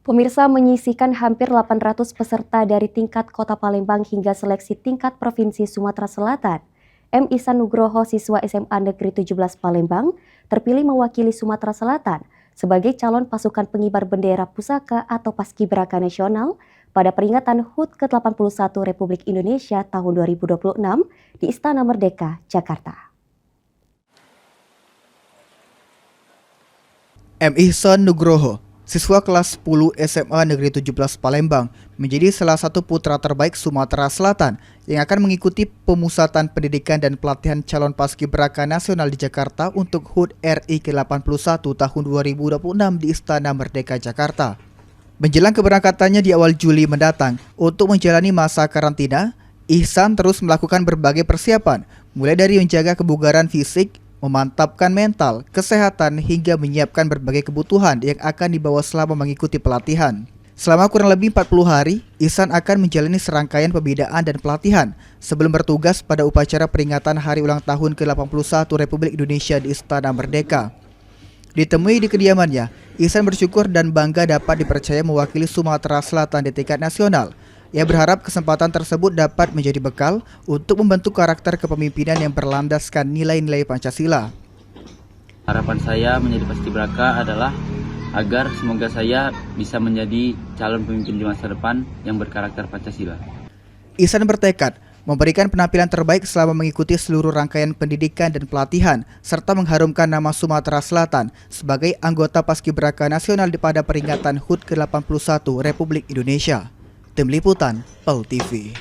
Pemirsa menyisihkan hampir 800 peserta dari tingkat Kota Palembang hingga seleksi tingkat Provinsi Sumatera Selatan. M. Ihsan Nugroho, siswa SMA Negeri 17 Palembang, terpilih mewakili Sumatera Selatan sebagai calon pasukan pengibar bendera pusaka atau Paskibraka Nasional pada peringatan HUT ke-81 Republik Indonesia tahun 2026 di Istana Merdeka, Jakarta. M. Ihsan Nugroho, siswa kelas 10 SMA Negeri 17 Palembang, menjadi salah satu putra terbaik Sumatera Selatan yang akan mengikuti pemusatan pendidikan dan pelatihan calon paskibraka nasional di Jakarta untuk HUT RI ke-81 tahun 2026 di Istana Merdeka, Jakarta. Menjelang keberangkatannya di awal Juli mendatang, untuk menjalani masa karantina, Ihsan terus melakukan berbagai persiapan, mulai dari menjaga kebugaran fisik, memantapkan mental, kesehatan, hingga menyiapkan berbagai kebutuhan yang akan dibawa selama mengikuti pelatihan. Selama kurang lebih 40 hari, Ihsan akan menjalani serangkaian pembinaan dan pelatihan sebelum bertugas pada upacara peringatan Hari Ulang Tahun ke-81 Republik Indonesia di Istana Merdeka. Ditemui di kediamannya, Ihsan bersyukur dan bangga dapat dipercaya mewakili Sumatera Selatan di tingkat nasional. Ia berharap kesempatan tersebut dapat menjadi bekal untuk membentuk karakter kepemimpinan yang berlandaskan nilai-nilai Pancasila. Harapan saya menjadi paskibraka adalah agar semoga saya bisa menjadi calon pemimpin di masa depan yang berkarakter Pancasila. Ihsan bertekad memberikan penampilan terbaik selama mengikuti seluruh rangkaian pendidikan dan pelatihan, serta mengharumkan nama Sumatera Selatan sebagai anggota Paskibraka Nasional pada peringatan HUT ke-81 Republik Indonesia. Tim Liputan, PAL TV.